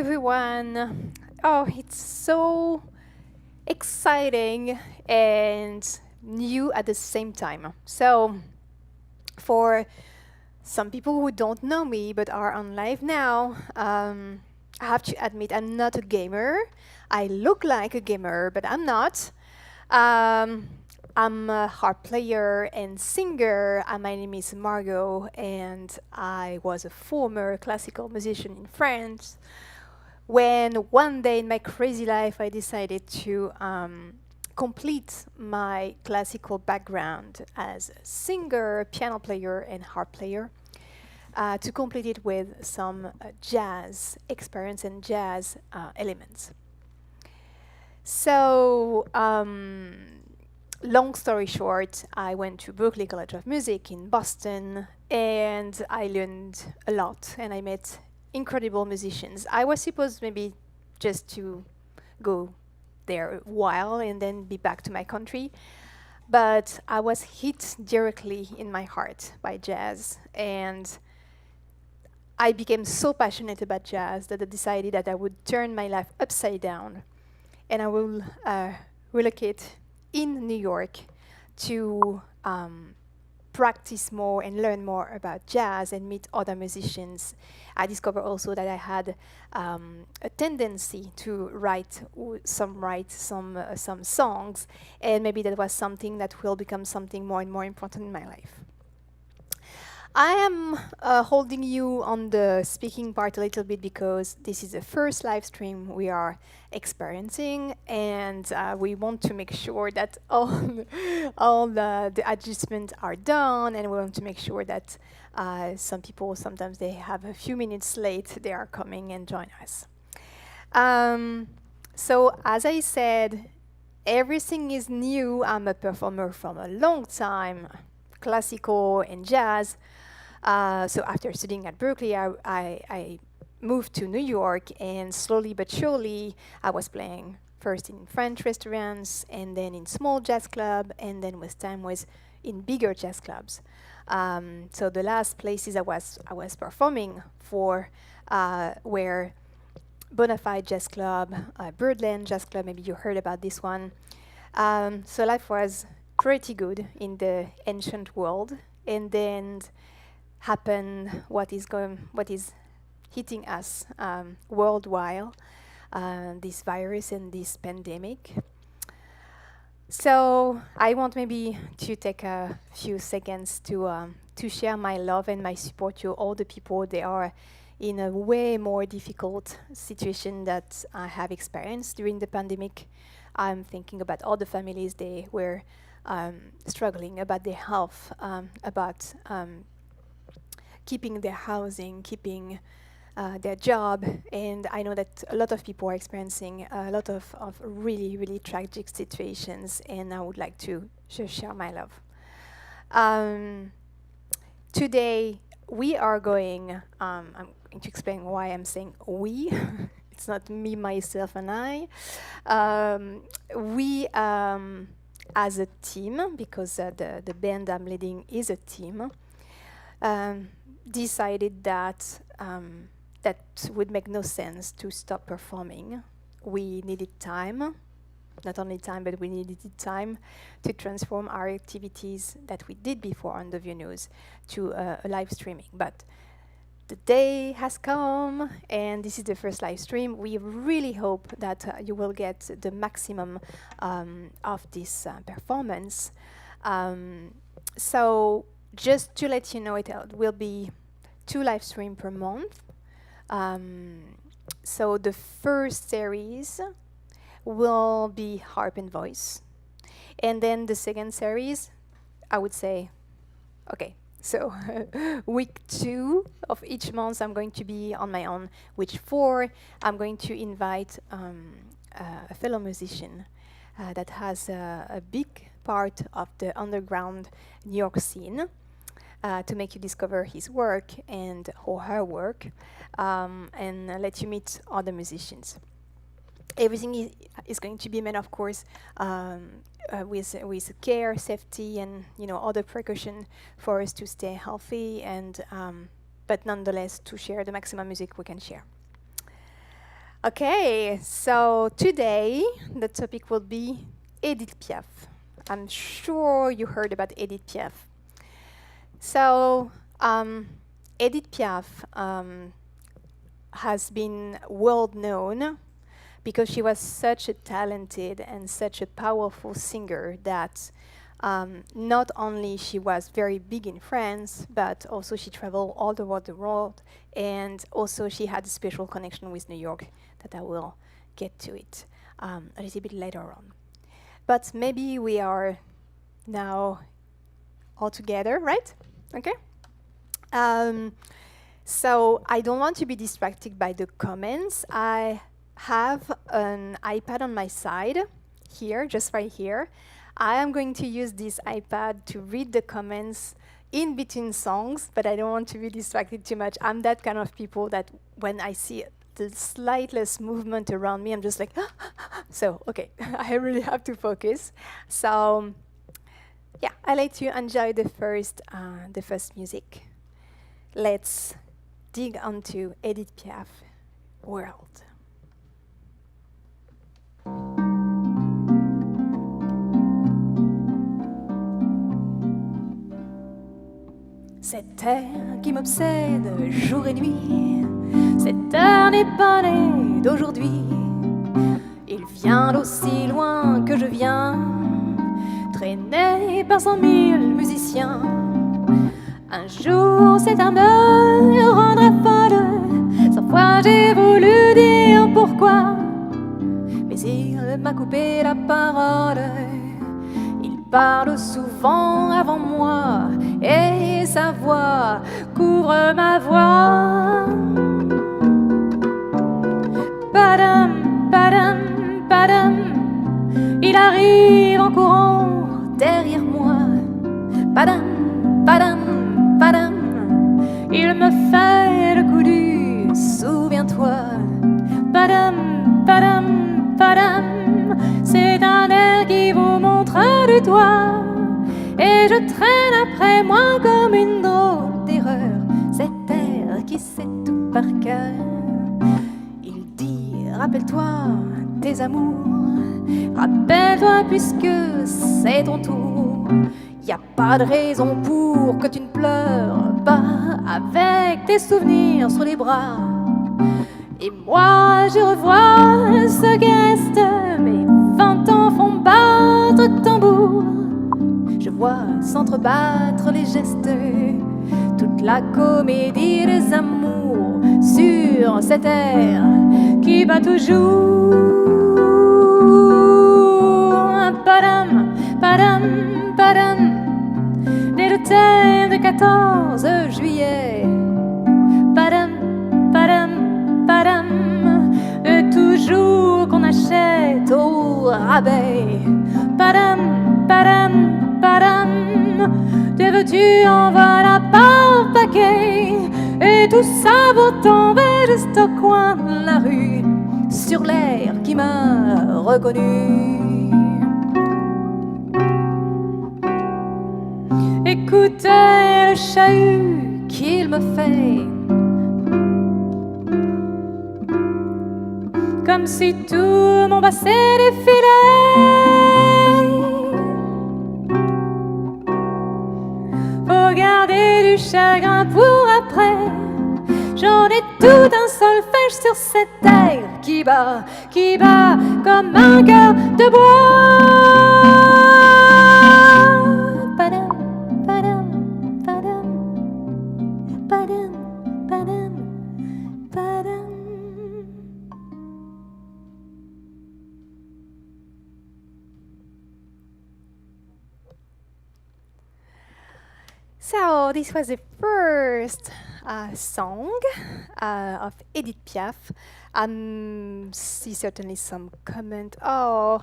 everyone. Oh, it's so exciting and new at the same time. So, for some people who don't know me but are on live now, I have to admit I'm not a gamer. I look like a gamer, but I'm not. Um, I'm a harp player and singer. My name is Margot, and I was a former classical musician in France. When one day in my crazy life I decided to complete my classical background as a singer, piano player, and harp player, to complete it with some jazz experience and jazz elements. So, long story short, I went to Berklee College of Music in Boston, and I learned a lot, and I met incredible musicians. I was supposed maybe just to go there a while and then be back to my country, but I was hit directly in my heart by jazz, and I became so passionate about jazz that I decided that I would turn my life upside down, and I will relocate in New York to practice more and learn more about jazz and meet other musicians. I discovered also that I had a tendency to write some songs, and maybe that was something that will become something more and more important in my life. I am holding you on the speaking part a little bit because this is the first live stream we are experiencing, and we want to make sure that all the adjustments are done, and we want to make sure that some people, sometimes they have a few minutes late, they are coming and join us. So as I said, everything is new. I'm a performer from a long time, classical and jazz. So after studying at Berklee, I moved to New York, and slowly but surely, I was playing first in French restaurants, and then in small jazz club, and then with time was in bigger jazz clubs. So the last places I was performing for were Bonafide Jazz Club, Birdland Jazz Club. Maybe you heard about this one. So life was pretty good in the ancient world, and then happened what is hitting us worldwide, this virus and this pandemic. So I want maybe to take a few seconds to share my love and my support to all the people. They are in a way more difficult situation that I have experienced during the pandemic. I'm thinking about all the families they were struggling about their health, about keeping their housing, keeping their job, and I know that a lot of people are experiencing a lot of really, really tragic situations, and I would like to share my love. Today, we are going, I'm going to explain why I'm saying we. It's not me, myself, and I. We, as a team, because the band I'm leading is a team, decided that that would make no sense to stop performing. We needed time, not only time, but we needed time to transform our activities that we did before on the venues to a live streaming. But the day has come, and this is the first live stream. We really hope that you will get the maximum of this performance. So just to let you know, it will be 2 live streams per month. So the first series will be harp and voice. And then the second series, I would say, okay, so week 2 of each month I'm going to be on my own. Week 4, I'm going to invite a fellow musician that has a big part of the underground New York scene, to make you discover his work and or her work, and let you meet other musicians. Everything is going to be made, of course, with care, safety, and other precaution for us to stay healthy, and but nonetheless to share the maximum music we can share. Okay, so today the topic will be Edith Piaf. I'm sure you heard about Edith Piaf. So, Edith Piaf has been world known because she was such a talented and such a powerful singer that not only she was very big in France, but also she traveled all over the world, and also she had a special connection with New York that I will get to it a little bit later on. But maybe we are now all together, right? Okay. So I don't want to be distracted by the comments. I have an iPad on my side here, just right here. I am going to use this iPad to read the comments in between songs, but I don't want to be distracted too much. I'm that kind of people that when I see the slightest movement around me, I'm just like, so, okay, I really have to focus. So, yeah, I let you enjoy the first music. Let's dig onto Edith Piaf world. Cette terre qui m'obsède jour et nuit, cette terre n'est pas née d'aujourd'hui. Il vient d'aussi loin que je viens, traîné par 100 000 musiciens. Un jour cette âme me rendra folle, 100 fois j'ai voulu dire pourquoi, mais il m'a coupé la parole. Il parle souvent avant moi, et sa voix couvre ma voix. Padam, padam, padam, il arrive en courant derrière moi. Padam, padam, padam, il me fait le coup du souviens-toi. Padam, padam, padam, c'est un air qui vous montre du doigt, et je traîne après moi comme une drôle d'erreur cet air qui sait tout par cœur. Il dit, rappelle-toi tes amours, rappelle-toi puisque c'est ton tour. Y a pas de raison pour que tu ne pleures pas avec tes souvenirs sur les bras. Et moi je revois ce qui reste, mes 20 ans font battre tambour. Je vois s'entrebattre les gestes, toute la comédie des amours sur cet air qui bat toujours. Padam, padam, padam, dès le thème de 14 juillet. Padam, padam, padam, de toujours qu'on achète au rabais. Padam, padam, padam, te veux-tu en voilà par paquet, et tout ça pour tomber juste au coin de la rue, sur l'air qui m'a reconnu. Écoutez le chahut qu'il me fait, comme si tout mon passé défilait. Faut garder du chagrin pour après, j'en ai tout un solfège sur cette terre qui bat comme un cœur de bois. Padam, padam, padam, padam, padam, padam. So this was the first song of Edith Piaf. See certainly some comment. Oh,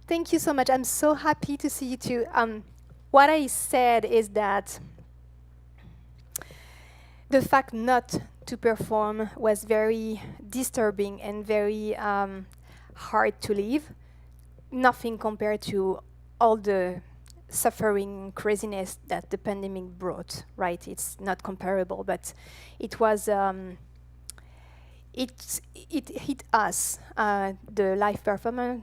thank you so much. I'm so happy to see you too. What I said is that the fact not to perform was very disturbing and very hard to live. Nothing compared to all the suffering, craziness that the pandemic brought, right? It's not comparable, but it was it hit us, the live performer,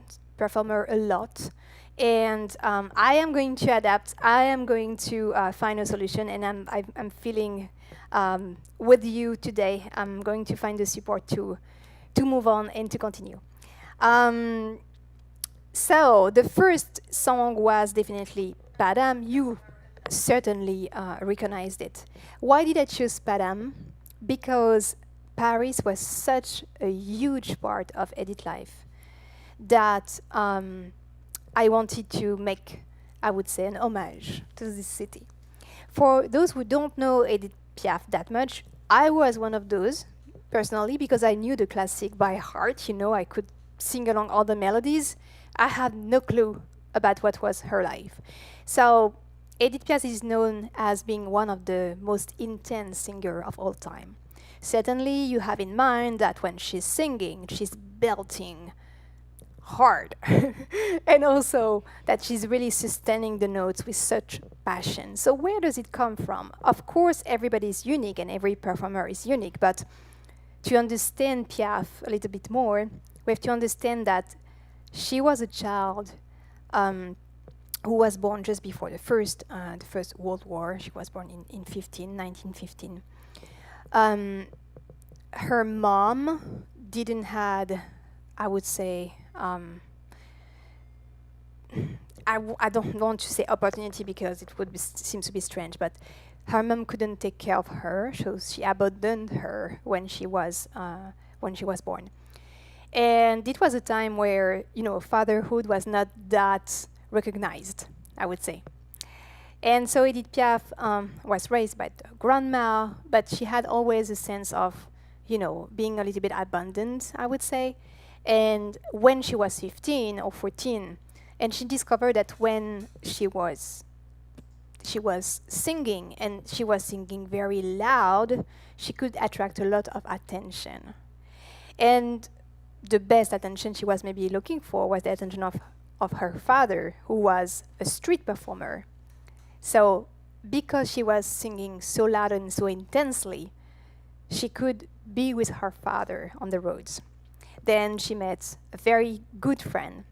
a lot. And I am going to adapt. I am going to find a solution, and I'm feeling with you today. I'm going to find the support to move on and to continue. So the first song was definitely Padam. You certainly recognized it. Why did I choose Padam? Because Paris was such a huge part of Edith's life that I wanted to make, I would say, an homage to this city. For those who don't know Edith Piaf that much, I was one of those, personally, because I knew the classic by heart. You know, I could sing along all the melodies. I had no clue about what was her life. So Edith Piaf is known as being one of the most intense singers of all time. Certainly, you have in mind that when she's singing, she's belting hard, and also that she's really sustaining the notes with such passion. So where does it come from? Of course, everybody is unique and every performer is unique, but to understand Piaf a little bit more, we have to understand that she was a child who was born just before the First World War. She was born in 1915. Her mom didn't had, I would say, I don't want to say opportunity because it would seem to be strange, but her mom couldn't take care of her, so she abandoned her when she was born. And it was a time where, you know, fatherhood was not that recognized, I would say. And so Edith Piaf was raised by the grandma, but she had always a sense of, you know, being a little bit abandoned, I would say. And when she was 15 or 14, and she discovered that when she was singing, and she was singing very loud, she could attract a lot of attention. And the best attention she was maybe looking for was the attention of her father, who was a street performer. So because she was singing so loud and so intensely, she could be with her father on the roads. Then she met a very good friend,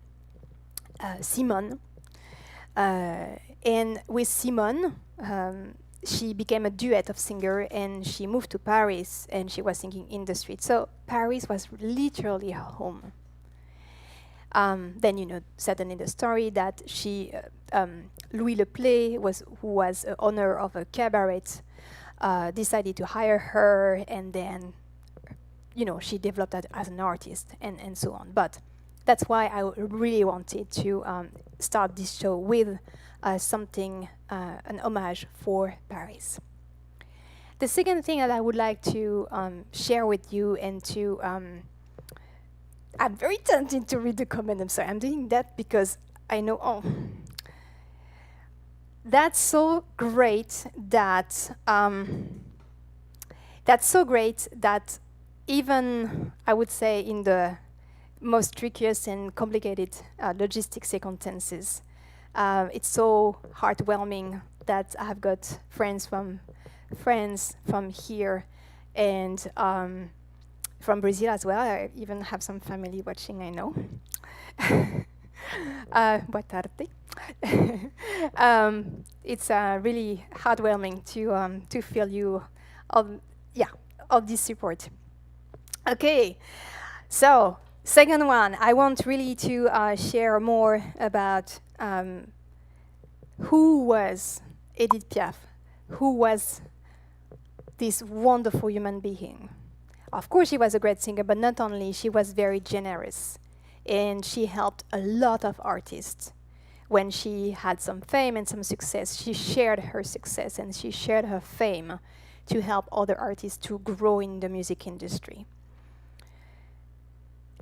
Simone. And with Simone, she became a duet of singer, and she moved to Paris, and she was singing in the street. So Paris was literally her home. Then you know certainly the story that she, Louis Le Play, who was owner of a cabaret, decided to hire her, and then, you know, she developed as an artist and so on. But that's why I really wanted to start this show with something, an homage for Paris. The second thing that I would like to share with you and to, I'm very tempted to read the comment, I'm sorry, I'm doing that because I know, that's so great that, even, I would say, in the most trickiest and complicated logistic circumstances, it's so heartwarming that I've got friends from here and from Brazil as well. I even have some family watching, I know. Boa tarde. It's really heartwarming to feel you all this support. Okay, so second one, I want really to share more about who was Edith Piaf, who was this wonderful human being. Of course, she was a great singer, but not only, she was very generous, and she helped a lot of artists. When she had some fame and some success, she shared her success and she shared her fame to help other artists to grow in the music industry.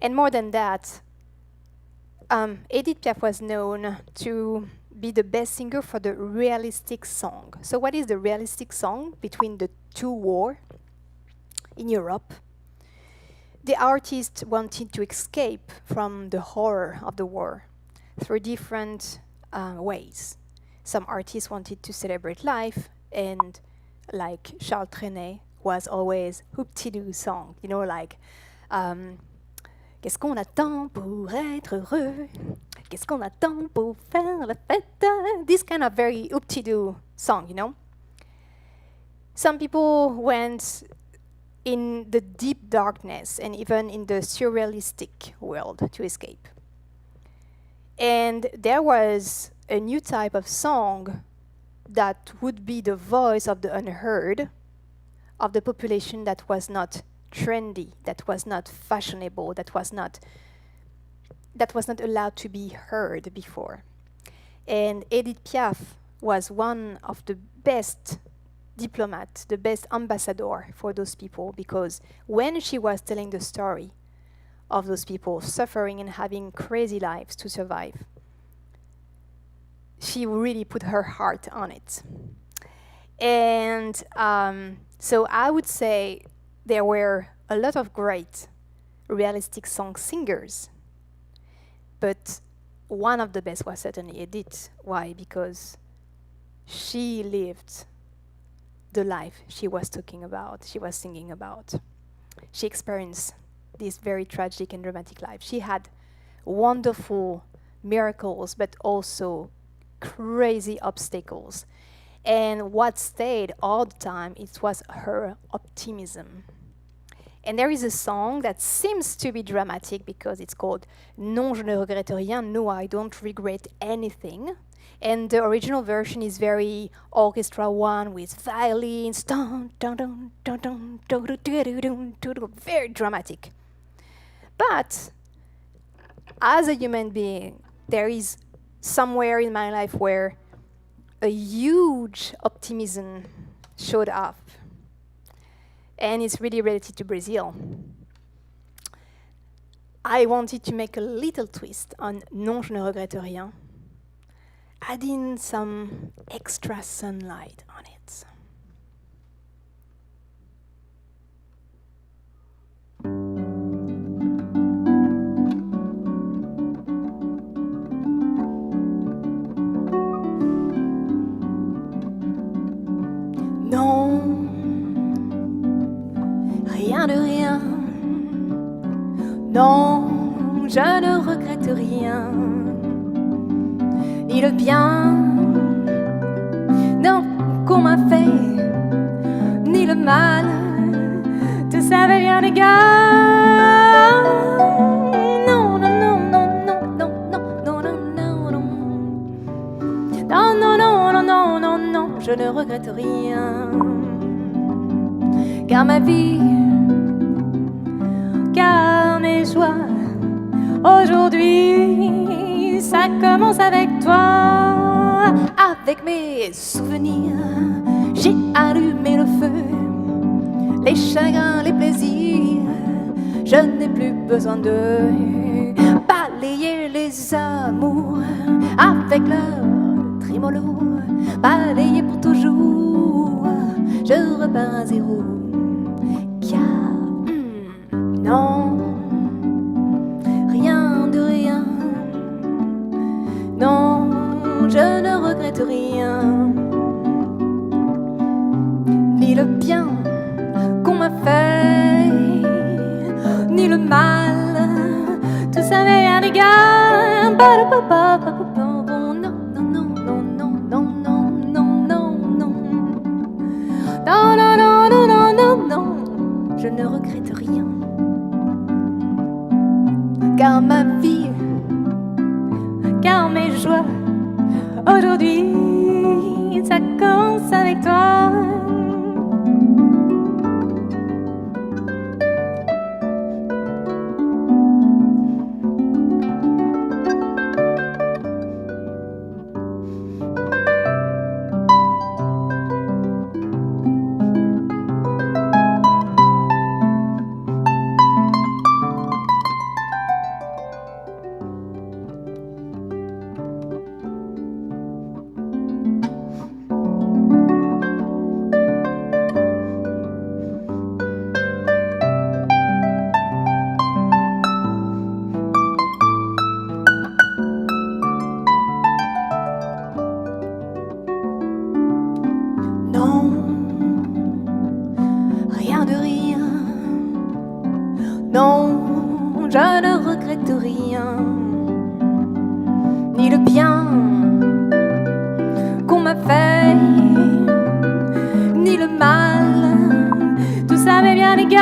And more than that, Edith Piaf was known to be the best singer for the realistic song. So what is the realistic song? Between the two wars in Europe, the artist wanted to escape from the horror of the war through different ways. Some artists wanted to celebrate life, and like Charles Trenet was always hoop-ti-doo song, you know, like Qu'est-ce qu'on attend pour être heureux? Qu'est-ce qu'on attend pour faire la fête? This kind of very up-to-do song, you know? Some people went in the deep darkness and even in the surrealistic world to escape. And there was a new type of song that would be the voice of the unheard, of the population that was not trendy, that was not fashionable, that was not allowed to be heard before. And Edith Piaf was one of the best diplomats, the best ambassador for those people, because when she was telling the story of those people suffering and having crazy lives to survive, she really put her heart on it. And so I would say there were a lot of great realistic song singers, but one of the best was certainly Edith. Why? Because she lived the life she was talking about, she was singing about. She experienced this very tragic and dramatic life. She had wonderful miracles, but also crazy obstacles. And what stayed all the time, it was her optimism. And there is a song that seems to be dramatic because it's called Non, je ne regrette rien, no, I don't regret anything. And the original version is very orchestra one with violins, dun, dun, dun, dun, dun, dun, dun, dun, dun, dun, dun, very dramatic. But as a human being, there is somewhere in my life where a huge optimism showed up. And it's really related to Brazil. I wanted to make a little twist on Non, je ne regrette rien, adding some extra sunlight on it. Non, rien de rien. Non, je ne regrette rien. Ni le bien, non, qu'on m'a fait, ni le mal, tout ça veut rien d'égal. Non, non, non, non, non, non, non, non, non, non, non, non, non, non, non, non, non, je ne regrette rien. Car ma vie, car mes joies, aujourd'hui, ça commence avec toi. Avec mes souvenirs, j'ai allumé le feu. Les chagrins, les plaisirs, je n'ai plus besoin de balayer les amours avec leur trémolo. Balayer pour toujours, je repars à zéro. Car non, rien de rien. Non, je ne regrette rien. Ni le bien qu'on m'a fait, ni le mal, tout ça m'est rien d'égal. Non, non, non, non, non, non, non, non, non, non. Non, non, non, non, non, non, non, je ne regrette rien. Car ma vie, car mes joies, aujourd'hui, ça commence avec toi. je ne regrette rien, ni le bien qu'on m'a fait, ni le mal, tout ça m'est bien égal.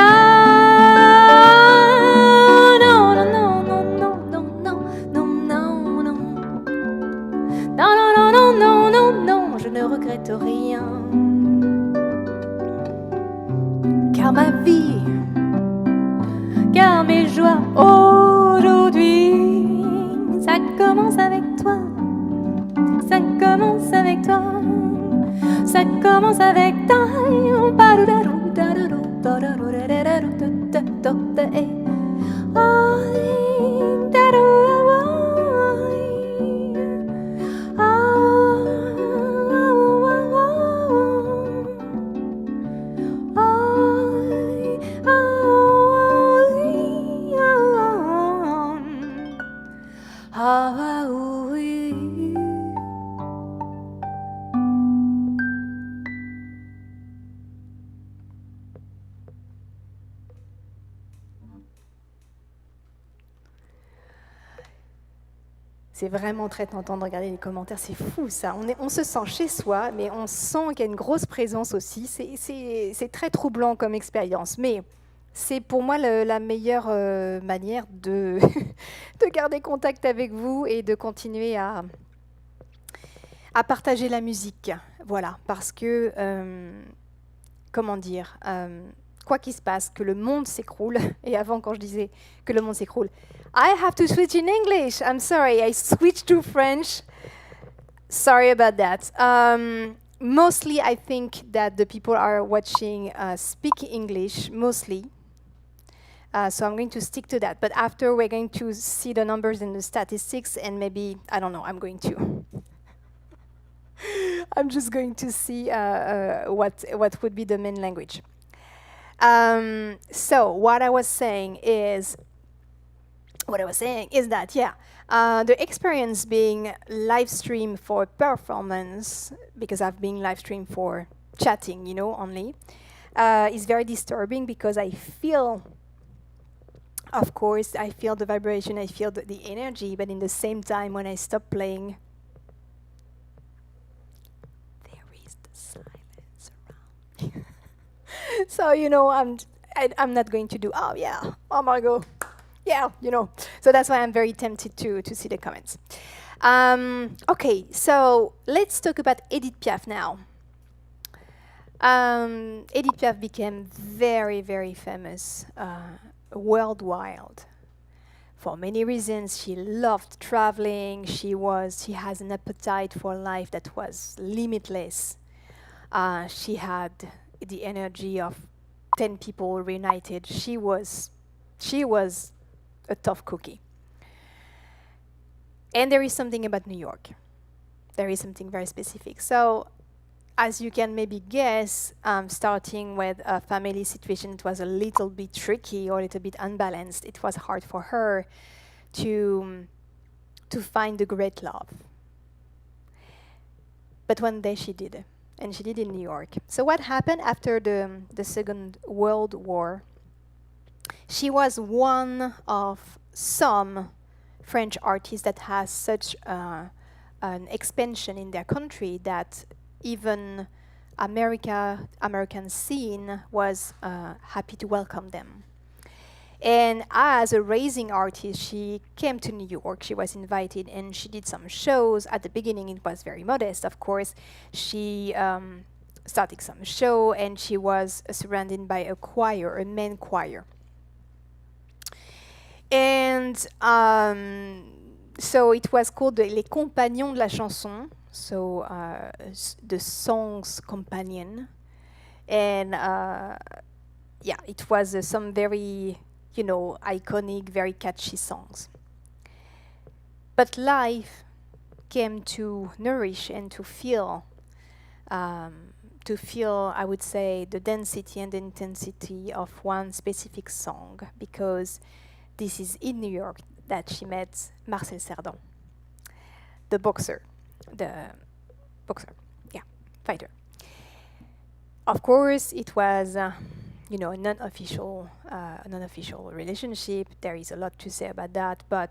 Non, non, non, non, non, non, non, non, non, non, non, non, non, non, non, non, je ne regrette rien, car ma vie, car mes joies aujourd'hui, ça commence avec toi, ça commence avec toi, ça commence avec toi. C'est vraiment très tentant de regarder les commentaires, c'est fou ça. On se sent chez soi, mais on sent qu'il y a une grosse présence aussi. C'est très troublant comme expérience, mais c'est pour moi la meilleure manière de, de garder contact avec vous et de continuer à partager la musique. Voilà, parce que, comment dire, quoi qu'il se passe, que le monde s'écroule, et avant quand je disais que le monde s'écroule, I have to switch in English. I'm sorry, I switched to French. Sorry about that. Mostly, I think that the people are watching speak English, mostly. So I'm going to stick to that. But after, we're going to see the numbers and the statistics, and maybe, I don't know, I'm just going to see what would be the main language. So what I was saying is that, yeah, the experience being live streamed for performance, because I've been live streamed for chatting, you know, only, is very disturbing because I feel, of course, I feel the vibration, I feel the energy, but in the same time, when I stop playing, there is the silence around. So, you know, I'm not going to do, oh yeah, oh Margot, yeah, you know. So that's why I'm very tempted to see the comments. Okay, so let's talk about Edith Piaf now. Edith Piaf became very, very famous worldwide for many reasons. She loved traveling. She has an appetite for life that was limitless. She had the energy of 10 people reunited. She was a tough cookie. And there is something about New York. There is something very specific. So, as you can maybe guess, starting with a family situation, it was a little bit tricky or a little bit unbalanced. It was hard for her to find the great love. But one day she did, and she did in New York. So what happened after the Second World War? She was one of some French artists that has such an expansion in their country that even American scene was happy to welcome them. And as a rising artist, she came to New York. She was invited, and she did some shows. At the beginning, it was very modest, of course. She started some show, and she was surrounded by a choir, a main choir. And so it was called Les Compagnons de la Chanson, so the song's companion. And yeah, it was some very, you know, iconic, very catchy songs. But life came to nourish and to feel, I would say, the density and the intensity of one specific song, because this is in New York that she met Marcel Cerdon, the boxer, fighter. Of course, it was non-official relationship. There is a lot to say about that, but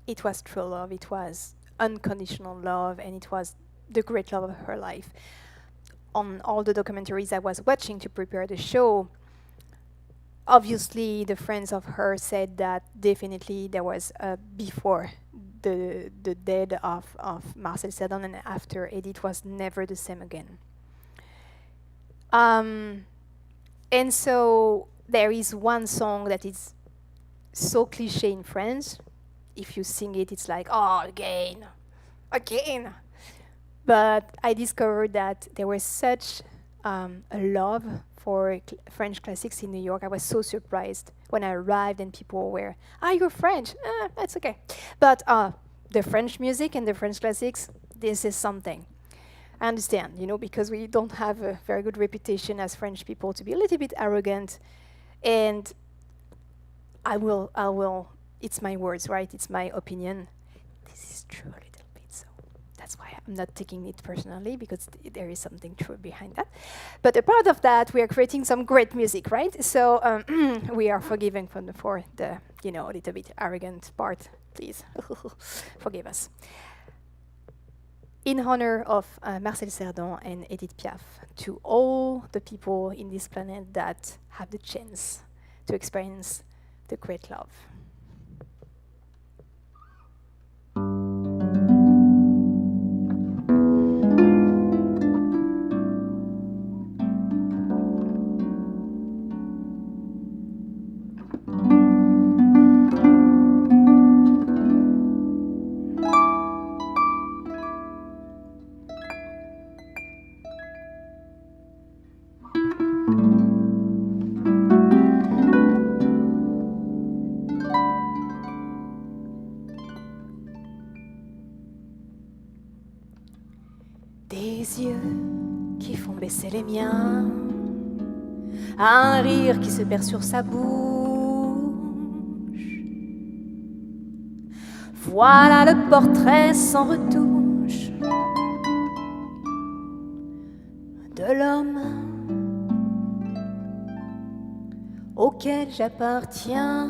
it was true love. It was unconditional love, and it was the great love of her life. On all the documentaries I was watching to prepare the show, obviously the friends of her said that definitely there was before the death of Marcel Cerdon, and after Edith was never the same again. And so there is one song that is so cliche in French. If you sing it, it's like, oh, again. But I discovered that there was such a love for French classics in New York. I was so surprised when I arrived and people were, you're French? That's okay. But the French music and the French classics, this is something. I understand, because we don't have a very good reputation as French people to be a little bit arrogant. And I will, it's my words, right? It's my opinion. This is true a little bit, so that's why I'm not taking it personally, because there is something true behind that. But apart of that, we are creating some great music, right? So we are forgiven for the a little bit arrogant part. Please, forgive us. In honor of Marcel Cerdon and Edith Piaf, to all the people in this planet that have the chance to experience the great love. Des yeux qui font baisser les miens, un rire qui se perd sur sa bouche. Voilà le portrait sans retouche de l'homme auquel j'appartiens.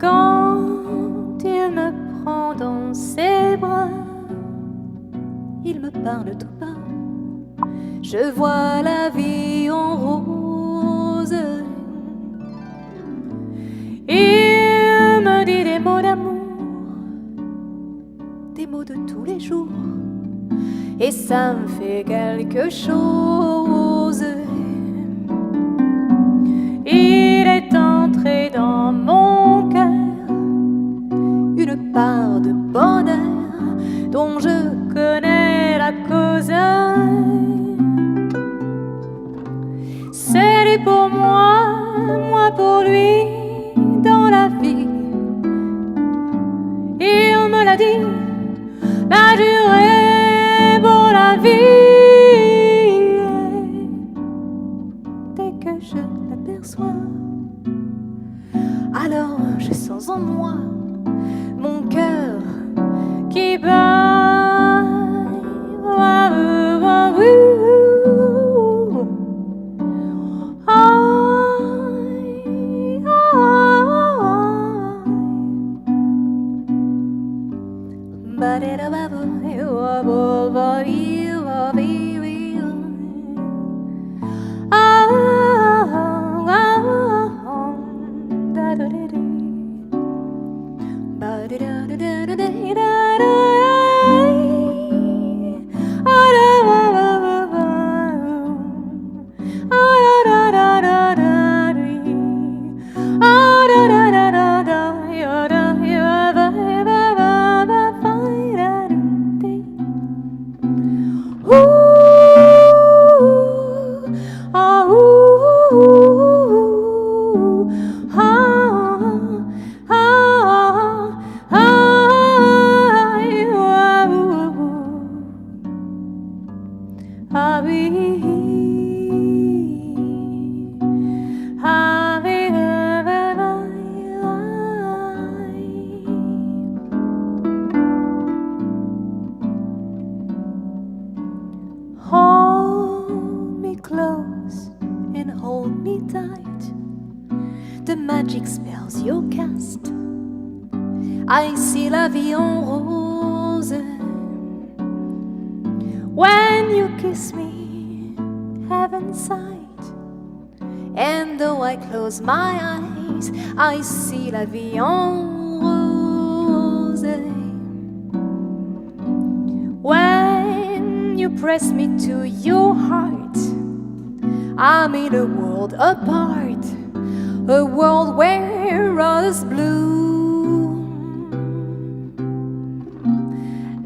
Quand il me prend dans ses bras, il me parle tout bas. Je vois la vie en rose. Il me dit des mots d'amour, des mots de tous les jours, et ça me fait quelque chose. Il est entré dans mon cœur une part de bonheur dont je connais la cause. C'est lui pour moi, moi pour lui dans la vie. Il me l'a dit, l'a juré pour la vie. Dès que je l'aperçois, alors je sens en moi mon cœur qui bat. Ooh. I see la vie en rose. When you kiss me, heaven sight. And though I close my eyes, I see la vie en rose. When you press me to your heart, I'm in a world apart, a world where roses bloom.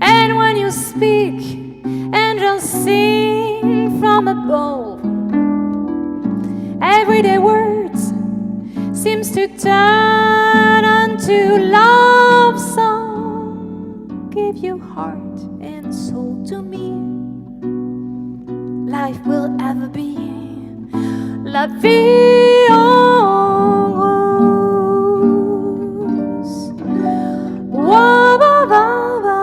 And when you speak, angels sing from above. Everyday words seems to turn into love song. Give you heart and soul to me. Life will ever be la vie en rose. Wa ba ba ba,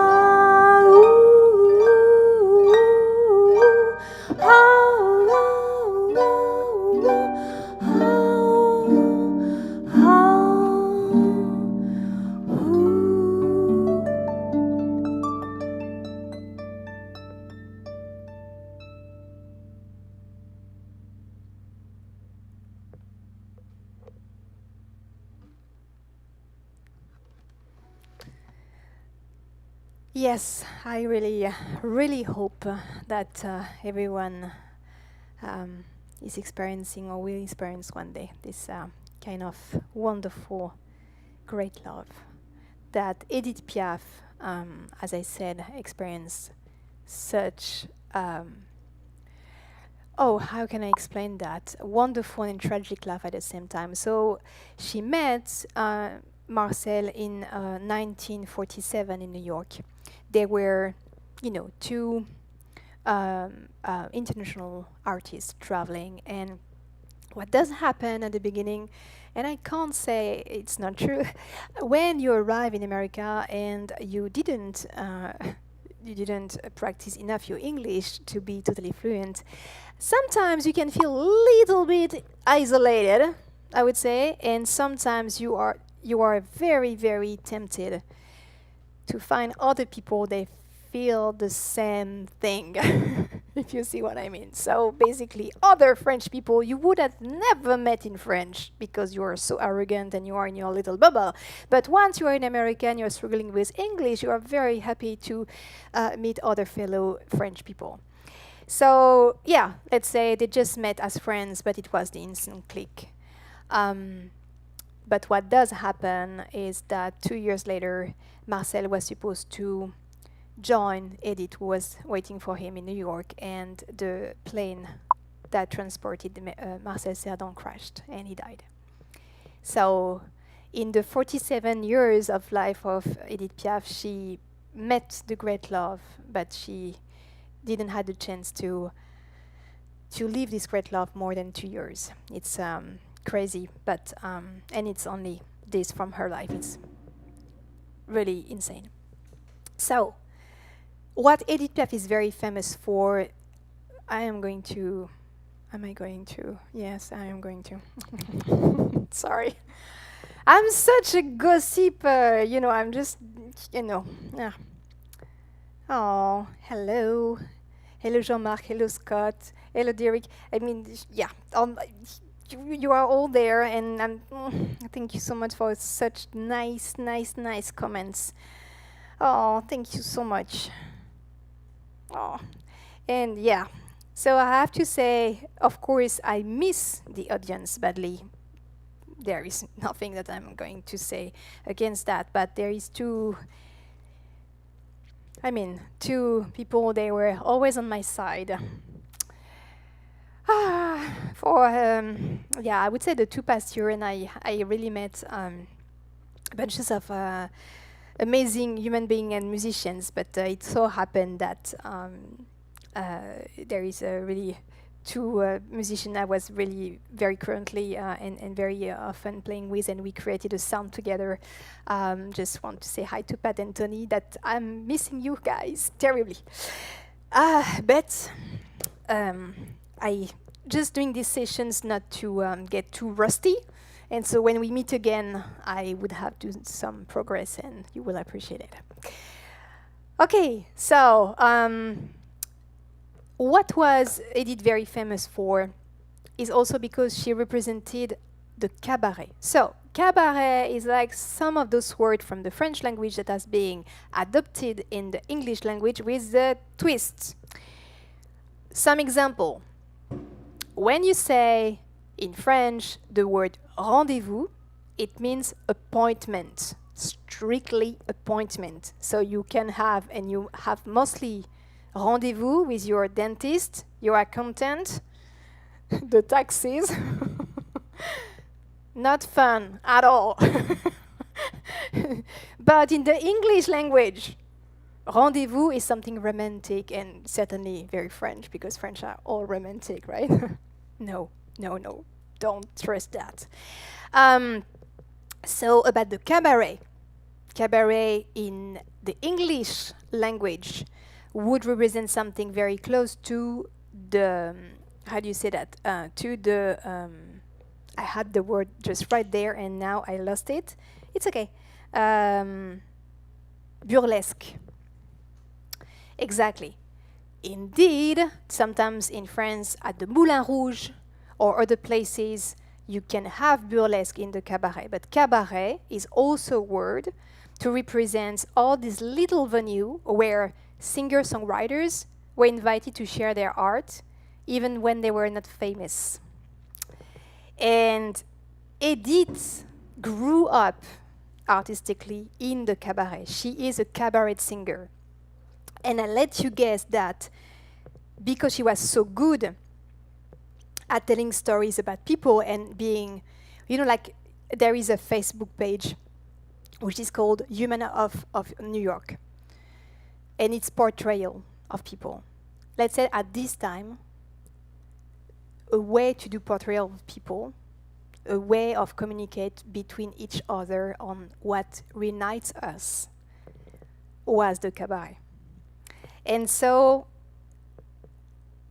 ooh, ah, ah, ah, ah, ooh. Yes, I really hope that everyone is experiencing or will experience one day this kind of wonderful, great love that Edith Piaf, as I said, experienced such. How can I explain that? Wonderful and tragic love at the same time. So she met Marcel in 1947 in New York. They were, two international artists traveling. And what does happen at the beginning, and I can't say it's not true, when you arrive in America and you didn't practice enough your English to be totally fluent, sometimes you can feel a little bit isolated, I would say, and sometimes you are very, very tempted to find other people that feel the same thing, if you see what I mean. So basically, other French people you would have never met in French because you are so arrogant and you are in your little bubble. But once you are in America and you're struggling with English, you are very happy to meet other fellow French people. So yeah, let's say they just met as friends, but it was the instant click. But what does happen is that 2 years later, Marcel was supposed to join Edith, who was waiting for him in New York, and the plane that transported Marcel Cerdon crashed, and he died. So in the 47 years of life of Edith Piaf, she met the great love, but she didn't have the chance to live this great love more than 2 years. It's crazy, but and it's only this from her life. It's really insane. So, what Edith Piaf is very famous for, am I going to? Yes, I am going to. Sorry. I'm such a gossiper, I'm just, yeah. Oh, hello. Hello, Jean-Marc. Hello, Scott. Hello, Derek. I mean, yeah, you are all there, and thank you so much for such nice comments. Oh, thank you so much. Oh, and yeah. So I have to say, of course, I miss the audience badly. There is nothing that I'm going to say against that, but there is two people, they were always on my side. I would say the 2 past years, and I really met bunches of amazing human beings and musicians, but it so happened that there is really 2 musicians I was really very currently and very often playing with, and we created a sound together. Just want to say hi to Pat and Tony, that I'm missing you guys terribly. But I just doing these sessions not to get too rusty And so when we meet again, I would have done some progress and you will appreciate it. Okay, so what was Edith very famous for is also because she represented the cabaret. So cabaret is like some of those words from the French language that is being adopted in the English language with the twists. Some example. When you say in French the word rendezvous, it means appointment, strictly appointment. So you can have, and you have mostly rendezvous with your dentist, your accountant, the taxes. Not fun at all. But in the English language, rendezvous is something romantic and certainly very French, because French are all romantic, right? No, don't trust that. So about the cabaret. Cabaret in the English language would represent something very close to the, how do you say that? To the, I had the word just right there and now I lost it. It's okay. Burlesque. Exactly. Indeed, sometimes in France at the Moulin Rouge or other places, you can have burlesque in the cabaret. But cabaret is also a word to represent all these little venues where singer-songwriters were invited to share their art, even when they were not famous. And Edith grew up artistically in the cabaret. She is a cabaret singer. And I let you guess that because she was so good at telling stories about people and being, you know, like there is a Facebook page which is called Human of New York. And it's portrayal of people. Let's say at this time, a way to do portrayal of people, a way of communicate between each other on what unites us, was the cabaret. And so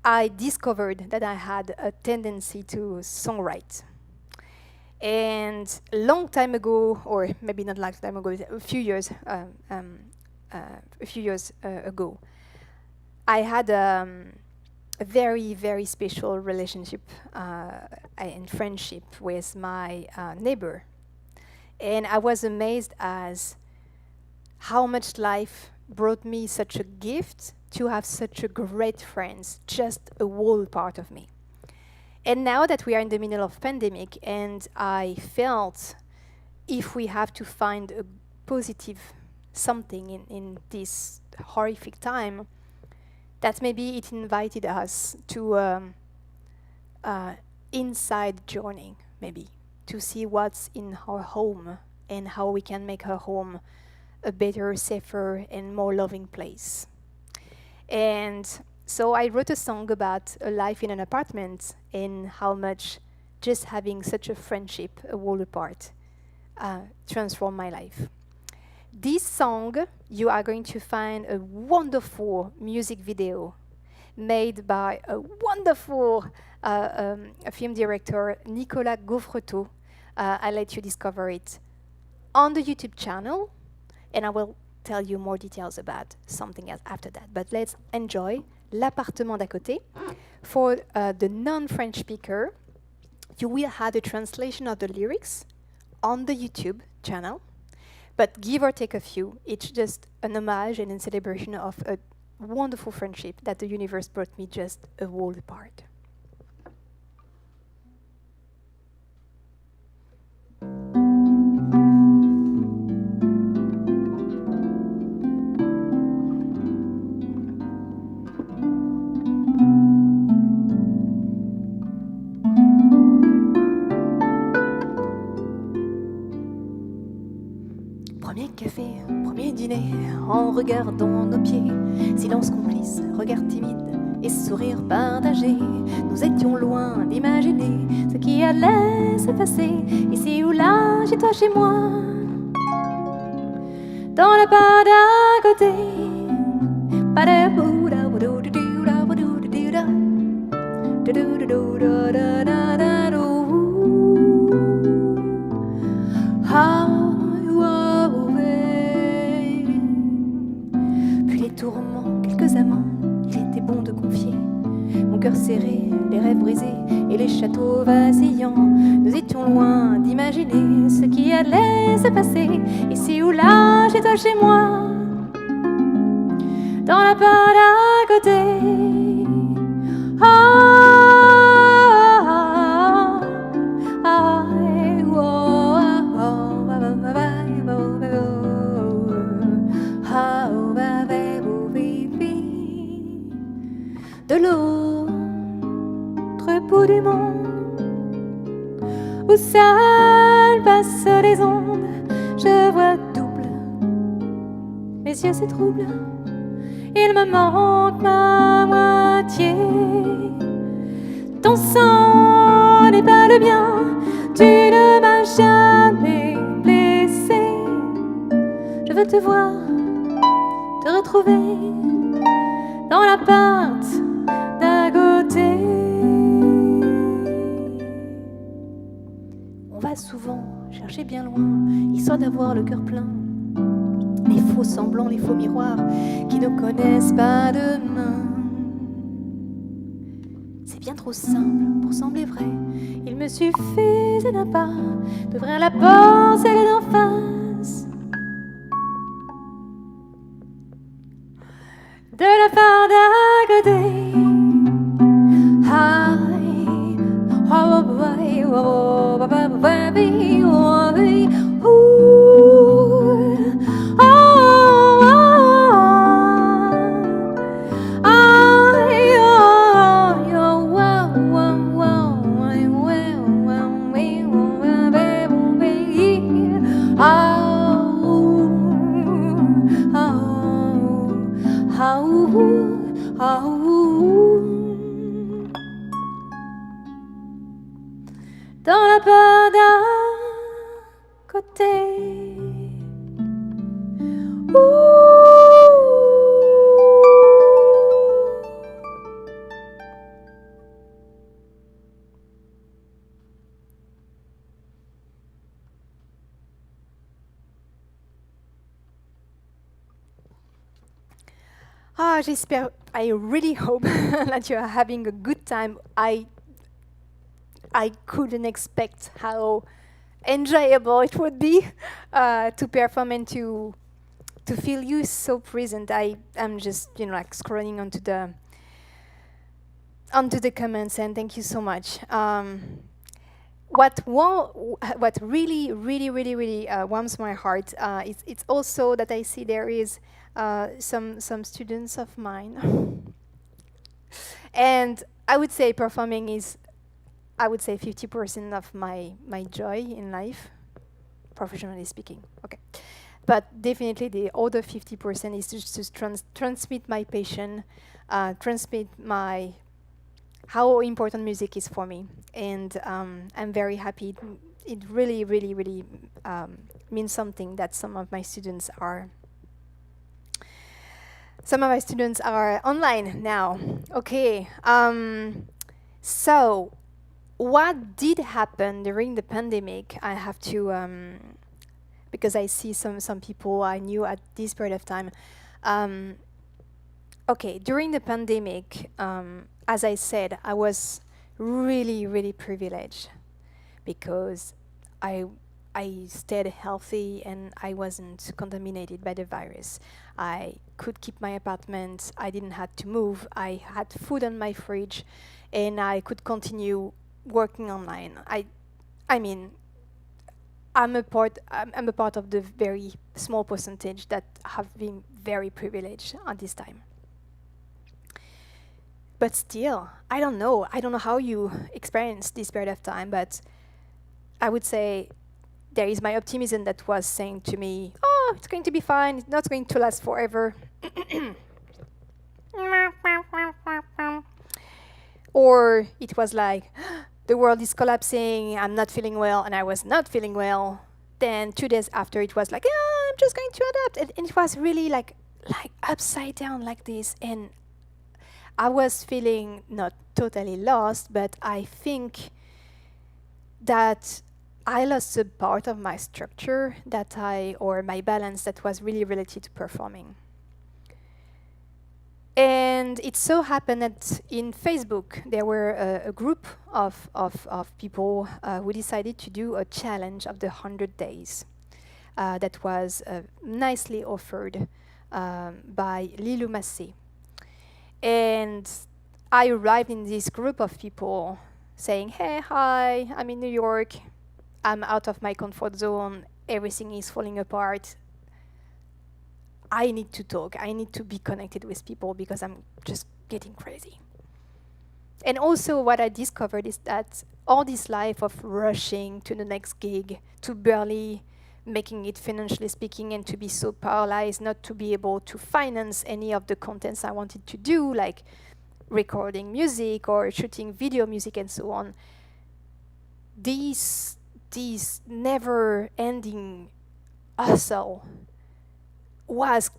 I discovered that I had a tendency to songwrite. And a long time ago, or maybe not long time ago, a few years ago, I had a very, very special relationship and friendship with my neighbor. And I was amazed as how much life brought me such a gift to have such a great friends, just a whole part of me. And now that we are in the middle of pandemic, and I felt if we have to find a positive something in this horrific time, that maybe it invited us to inside journey, maybe, to see what's in our home and how we can make our home a better, safer, and more loving place. And so I wrote a song about a life in an apartment and how much just having such a friendship, a world apart, transformed my life. This song, you are going to find a wonderful music video made by a wonderful film director, Nicolas Gaufretot. I'll let you discover it on the YouTube channel, and I will tell you more details about something else after that. But let's enjoy L'appartement d'à côté. For the non-French speaker, you will have a translation of the lyrics on the YouTube channel, but give or take a few, it's just an homage and a celebration of a wonderful friendship that the universe brought me just a world apart. Premier café, premier dîner, en regardant nos pieds, silence complice, regard timide et sourire partagé. Nous étions loin d'imaginer ce qui allait se passer, ici ou là, chez toi, chez moi, dans le pas d'à côté. quelques tourments, quelques amants, il était bon de confier. Mon cœur serré, les rêves brisés et les châteaux vacillants. Nous étions loin d'imaginer ce qui allait se passer. Ici ou là, chez toi, chez moi, dans la part d'à côté. De l'autre bout du monde, où seules passent les ondes, je vois double, mes yeux se troublent, il me manque ma moitié. Ton sang n'est pas le mien, tu ne m'as jamais blessé. Je veux te voir, te retrouver dans l'appart d'à côté. On va souvent chercher bien loin, histoire d'avoir le cœur plein. Les faux semblants, les faux miroirs qui ne connaissent pas demain. C'est bien trop simple pour sembler vrai. Il me suffisait d'un pas d'ouvrir la porte, celle d'en face. De la part d'à côté. Dans la part d'à côté. J'espère, I really hope that you are having a good time. I couldn't expect how enjoyable it would be to perform and to feel you so present. I am just like scrolling onto the comments, and thank you so much. What really warms my heart it's also that I see there is some students of mine, and I would say performing is, I would say 50% of my joy in life, professionally speaking. Okay, but definitely the other 50% is to transmit my passion, transmit my how important music is for me, and I'm very happy. It really means something that some of my students are online now. Okay, so what did happen during the pandemic? I have to, because I see some people I knew at this period of time. Okay, during the pandemic, as I said, I was really privileged because I stayed healthy and I wasn't contaminated by the virus. I could keep my apartment. I didn't have to move. I had food on my fridge, and I could continue working online. I mean, I'm a part of the very small percentage that have been very privileged at this time. But still, I don't know how you experience this period of time, but I would say there is my optimism that was saying to me, oh, it's going to be fine, it's not going to last forever. Or it was like, the world is collapsing, I'm not feeling well, and I was not feeling well. Then 2 days after, it was like, yeah, I'm just going to adapt. And it was really like upside down like this. And I was feeling not totally lost, but I think that I lost a part of my structure or my balance that was really related to performing. And it so happened that in Facebook, there were a group of people who decided to do a challenge of the 100 days that was nicely offered by Lilou Massé. And I arrived in this group of people saying, hey, hi, I'm in New York. I'm out of my comfort zone. Everything is falling apart. I need to talk. I need to be connected with people because I'm just getting crazy. And also what I discovered is that all this life of rushing to the next gig, to barely making it financially speaking, and to be so paralyzed not to be able to finance any of the contents I wanted to do, like recording music or shooting video music and so on, these never-ending hustle was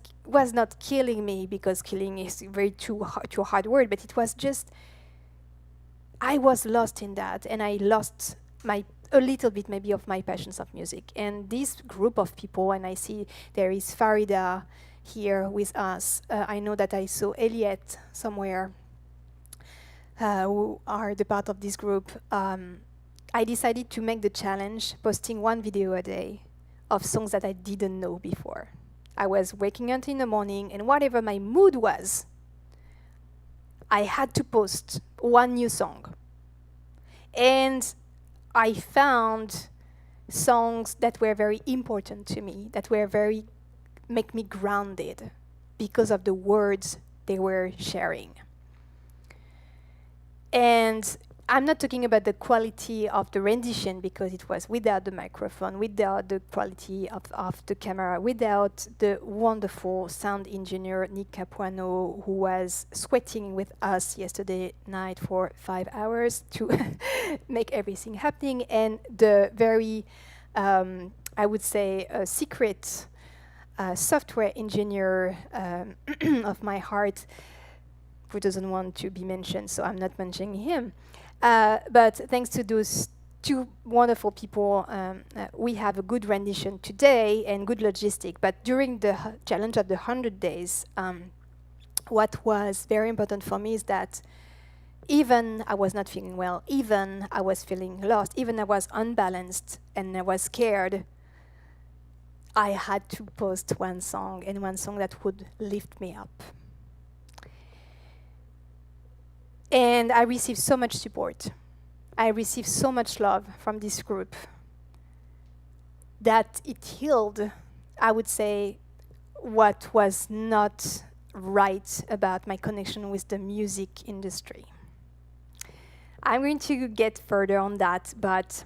not killing me, because killing is very too hard word, but it was just, I was lost in that, and I lost a little bit maybe of my passions of music. And this group of people, and I see there is Farida here with us. I know that I saw Elliot somewhere, who are the part of this group. I decided to make the challenge, posting one video a day of songs that I didn't know before. I was waking up in the morning, and whatever my mood was, I had to post one new song. And I found songs that were very important to me, that were make me grounded because of the words they were sharing. And I'm not talking about the quality of the rendition, because it was without the microphone, without the quality of the camera, without the wonderful sound engineer, Nick Capuano, who was sweating with us yesterday night for 5 hours to make everything happening, and the very, I would say, secret software engineer of my heart, who doesn't want to be mentioned, so I'm not mentioning him. But thanks to those two wonderful people, we have a good rendition today and good logistic. But during the challenge of the 100 days, what was very important for me is that even I was not feeling well, even I was feeling lost, even I was unbalanced and I was scared, I had to post one song, and one song that would lift me up. And I received so much support. I received so much love from this group that it healed, I would say, what was not right about my connection with the music industry. I'm going to get further on that, but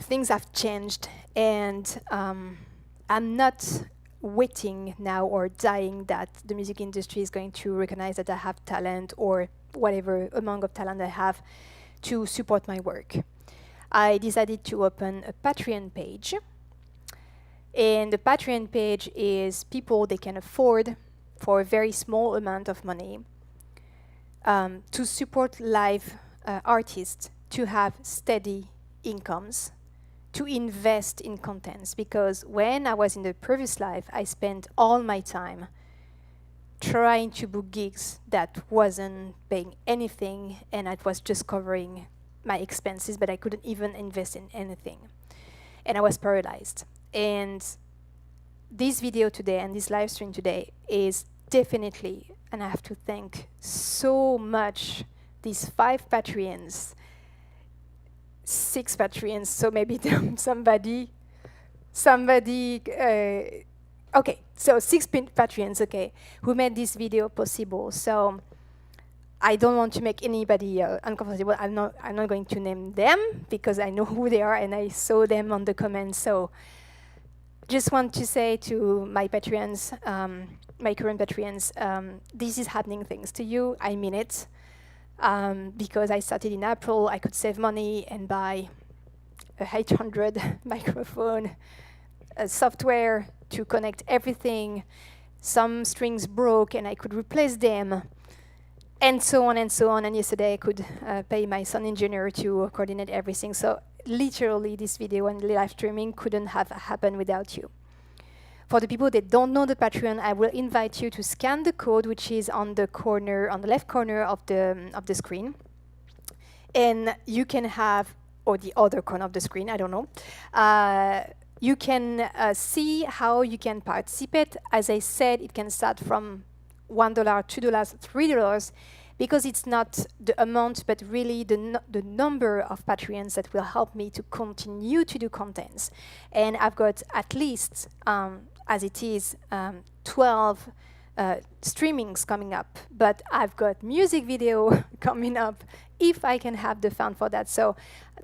things have changed, and I'm not waiting now or dying that the music industry is going to recognize that I have talent, or whatever amount of talent I have, to support my work. I decided to open a Patreon page, and the Patreon page is people they can afford for a very small amount of money to support live artists to have steady incomes, to invest in contents, because when I was in the previous life, I spent all my time trying to book gigs that wasn't paying anything, and it was just covering my expenses, but I couldn't even invest in anything. And I was paralyzed. And this video today and this live stream today is definitely, and I have to thank so much these 5 Patreons, 6 Patreons, so maybe somebody, okay, so 6 Patreons, okay, who made this video possible. So I don't want to make anybody uncomfortable. I'm not going to name them, because I know who they are and I saw them on the comments. So just want to say to my Patreons, my current Patreons, this is happening thanks to you. I mean it. Because I started in April, I could save money and buy a 800 microphone, a software to connect everything. Some strings broke and I could replace them, and so on and so on. And yesterday I could pay my sound engineer to coordinate everything. So literally this video and live streaming couldn't have happened without you. For the people that don't know the Patreon, I will invite you to scan the code, which is on the corner, on the left corner of the screen. And you can have, or the other corner of the screen, I don't know. You can see how you can participate. As I said, it can start from $1, $2, $3, because it's not the amount, but really the number of Patreons that will help me to continue to do contents. And I've got at least, as it is, 12 streamings coming up, but I've got music video coming up if I can have the fund for that. So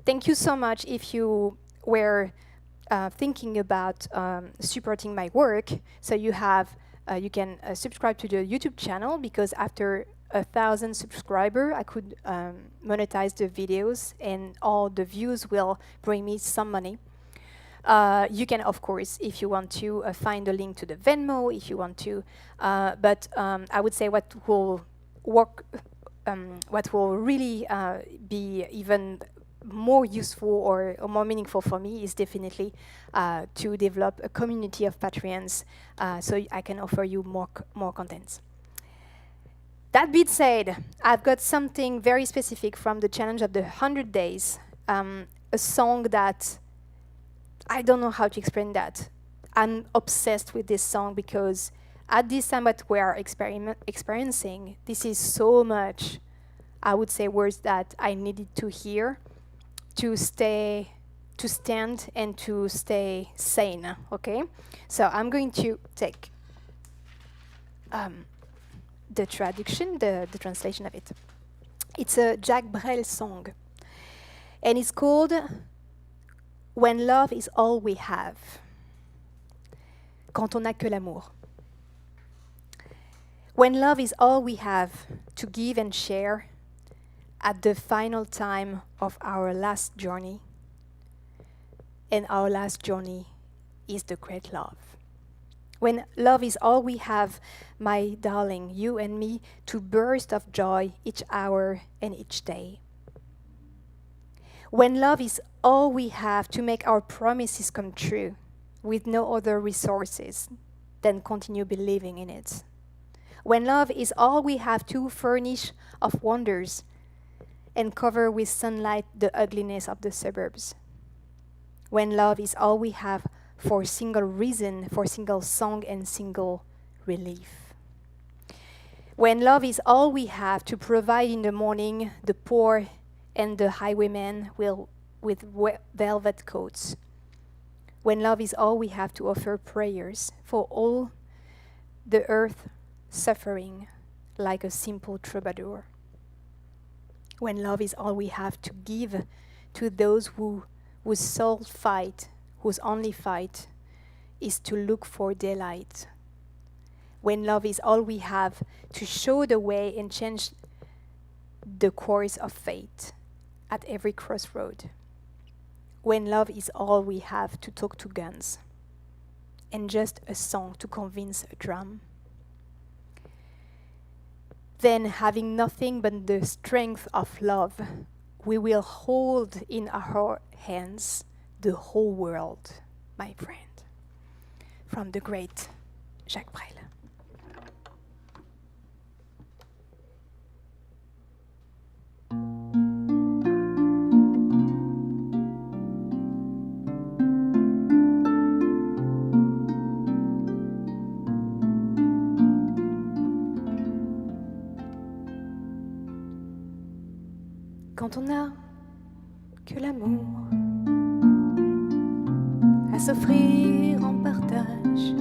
thank you so much if you were thinking about supporting my work. So you have, you can subscribe to the YouTube channel, because after 1,000 subscribers, I could monetize the videos, and all the views will bring me some money. You can, of course, if you want to, find a link to the Venmo, if you want to. But I would say what will work, what will really be even more useful or more meaningful for me is definitely to develop a community of Patreons, so I can offer you more contents. That being said, I've got something very specific from the challenge of the 100 days, a song that I don't know how to explain that. I'm obsessed with this song because at this time that we are experiencing, this is so much, I would say, words that I needed to hear to stand and to stay sane, okay? So I'm going to take the traduction, the translation of it. It's a Jacques Brel song, and it's called When Love is All We Have. Quand on n'a que l'amour. When love is all we have to give and share at the final time of our last journey, and our last journey is the great love. When love is all we have, my darling, you and me, to burst of joy each hour and each day. When love is all we have to make our promises come true, with no other resources than continue believing in it. When love is all we have to furnish of wonders and cover with sunlight the ugliness of the suburbs. When love is all we have for single reason, for single song and single relief. When love is all we have to provide in the morning the poor and the highwaymen with velvet coats. When love is all we have to offer prayers for all the earth suffering like a simple troubadour. When love is all we have to give to those whose sole fight, whose only fight is to look for daylight. When love is all we have to show the way and change the course of fate at every crossroad. When love is all we have to talk to guns and just a song to convince a drum. Then, having nothing but the strength of love, we will hold in our hands the whole world, my friend. From the great Jacques Brel. Quand on n'a que l'amour à s'offrir en partage,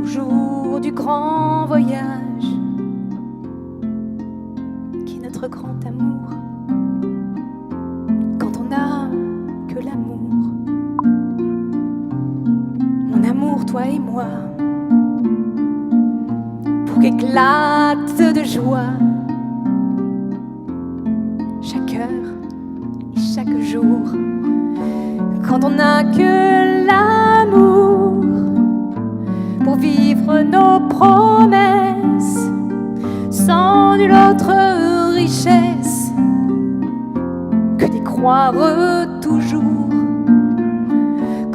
au jour du grand voyage, qui est notre grand amour. Quand on n'a que l'amour, mon amour, toi et moi, pour qu'éclate de joie chaque heure et chaque jour. Quand on n'a que l'amour pour vivre nos promesses sans nulle autre richesse que d'y croire toujours.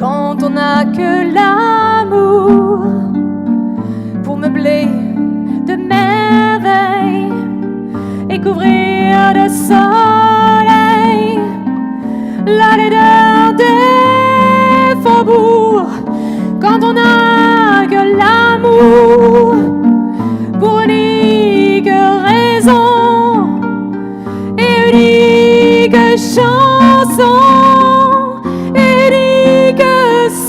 quand on n'a que l'amour pour meubler de merveilles et couvrir de soleil la laideur des faubourgs, quand on n'a que l'amour pour unique raison et unique chanson, unique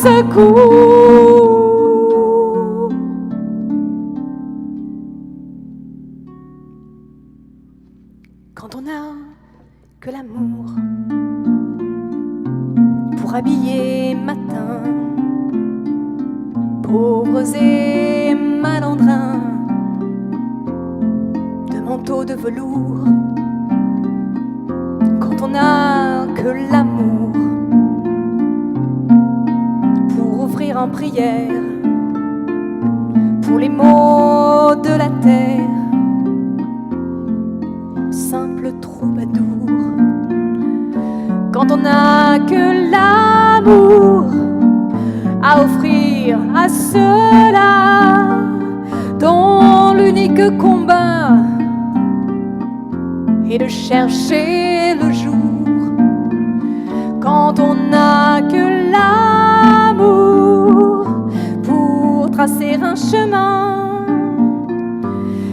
secours. Quand on n'a que l'amour pour habiller matin pauvres et malandrins de manteaux de velours, quand on n'a que l'amour pour offrir en prière pour les maux de la terre, simple troubadour, quand on n'a que l'amour à offrir à ceux-là dont l'unique combat est de chercher le jour, quand on n'a que l'amour pour tracer un chemin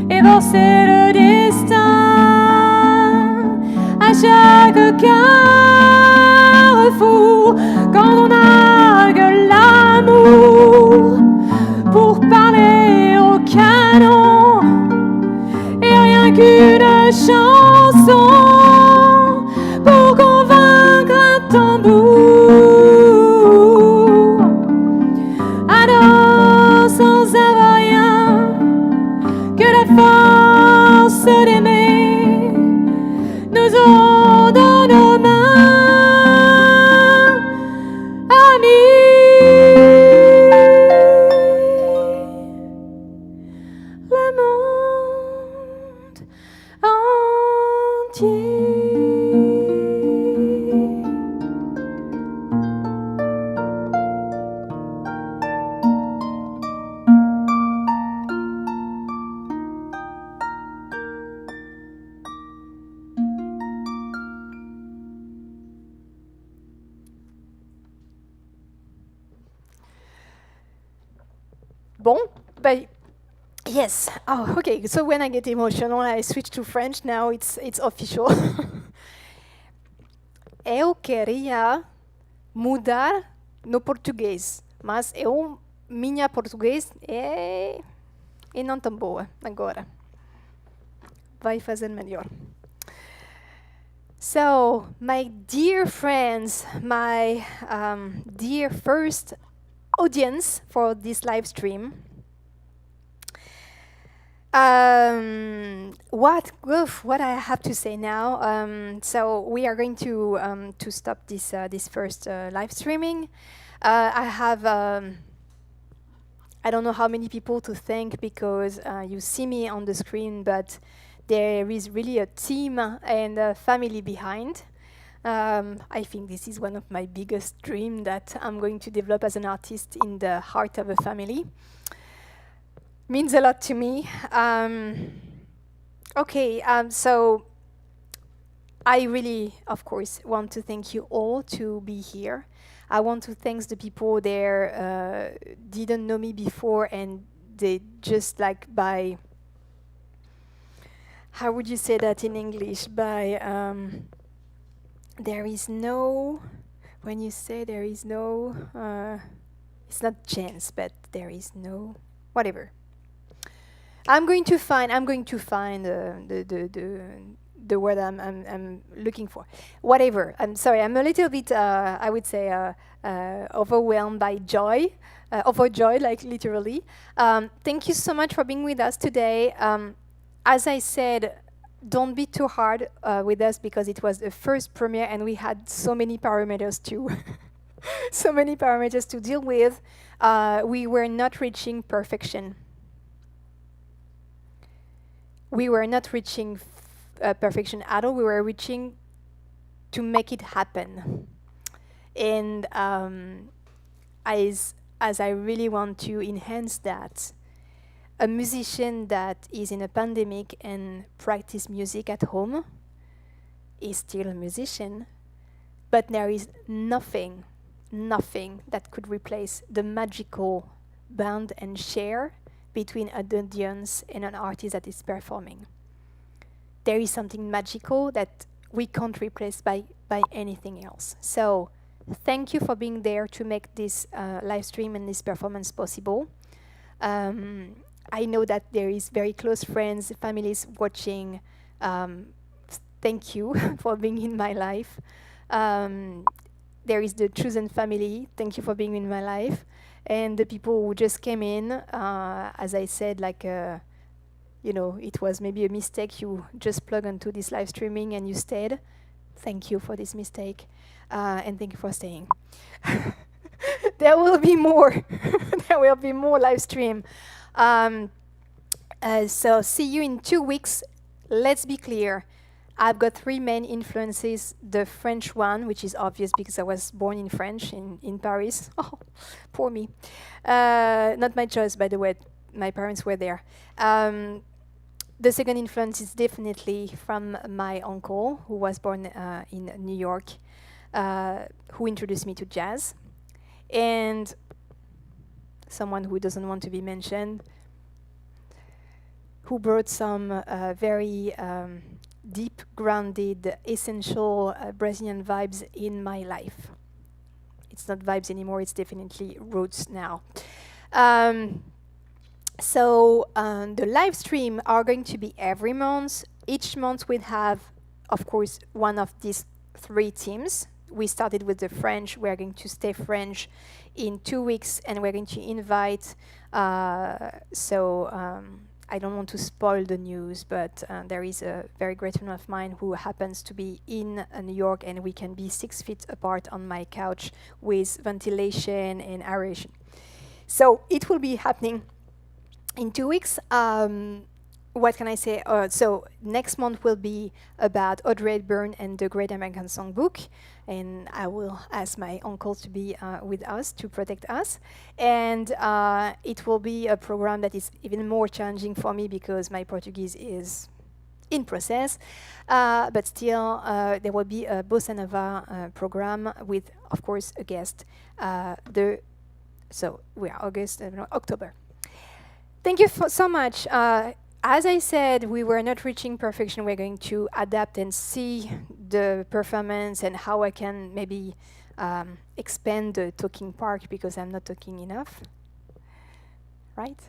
et forcer le destin à chaque carrefour, quand on n'a que l'amour pour parler au canon et rien qu'une chanson pour convaincre un tambour, alors sans avoir rien que la force d'aimer, nous aurons dans nos mains amis le monde entier. Bon, but yes. Oh, okay. So when I get emotional, I switch to French. Now it's official. Eu queria mudar no português, mas minha português é não tão boa agora. Vai fazer melhor. So, my dear friends, my dear first audience for this live stream. What I have to say now? So we are going to stop this first live streaming. I have I don't know how many people to thank because you see me on the screen, but there is really a team and a family behind. I think this is one of my biggest dreams that I'm going to develop as an artist in the heart of a family. Means a lot to me. So I really, of course, want to thank you all to be here. I want to thank the people there didn't know me before and they just like by, how would you say that in English? By there is no, when you say there is no, it's not chance, but there is no, whatever. I'm going to find the word I'm looking for. Whatever. I'm sorry. I'm a little bit, I would say, overwhelmed by joy, overjoyed, like literally. Thank you so much for being with us today. As I said, don't be too hard with us because it was the first premiere and we had so many parameters to deal with. We were not reaching perfection. We were not reaching perfection at all. We were reaching to make it happen. And as I really want to enhance that, a musician that is in a pandemic and practice music at home is still a musician, but there is nothing that could replace the magical bond and share between an audience and an artist that is performing. There is something magical that we can't replace by anything else. So thank you for being there to make this live stream and this performance possible. I know that there is very close friends, families watching. Thank you for being in my life. There is the chosen family. Thank you for being in my life. And the people who just came in, as I said, like, it was maybe a mistake. You just plug into this live streaming and you stayed. Thank you for this mistake. And thank you for staying. There will be more. There will be more live stream. So see you in 2 weeks. Let's be clear. I've got 3 main influences. The French one, which is obvious because I was born in French in Paris. Oh, poor me. Not my choice, by the way. My parents were there. The second influence is definitely from my uncle, who was born in New York, who introduced me to jazz. And someone who doesn't want to be mentioned, who brought some very deep, grounded, essential Brazilian vibes in my life. It's not vibes anymore, it's definitely roots now. So the live stream are going to be every month. Each month we'll have, of course, one of these 3 teams. We started with the French. We're going to stay French in 2 weeks, and we're going to invite, I don't want to spoil the news, but there is a very great friend of mine who happens to be in New York, and we can be 6 feet apart on my couch with ventilation and aeration. So it will be happening in 2 weeks. What can I say? So next month will be about Audrey Hepburn and the Great American Songbook, and I will ask my uncle to be with us to protect us. And it will be a program that is even more challenging for me because my Portuguese is in process, but still there will be a Bossa Nova program with, of course, a guest. So we are October. Thank you so much. As I said, we were not reaching perfection. We're going to adapt and see the performance and how I can maybe expand the talking part because I'm not talking enough, right?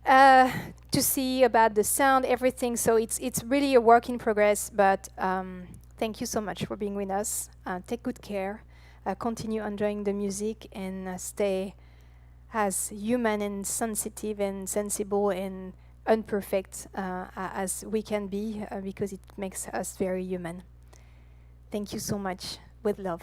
To see about the sound, everything. So it's really a work in progress, but thank you so much for being with us. Take good care. Continue enjoying the music and stay as human and sensitive and sensible and unperfect as we can be because it makes us very human. Thank you so much. With love.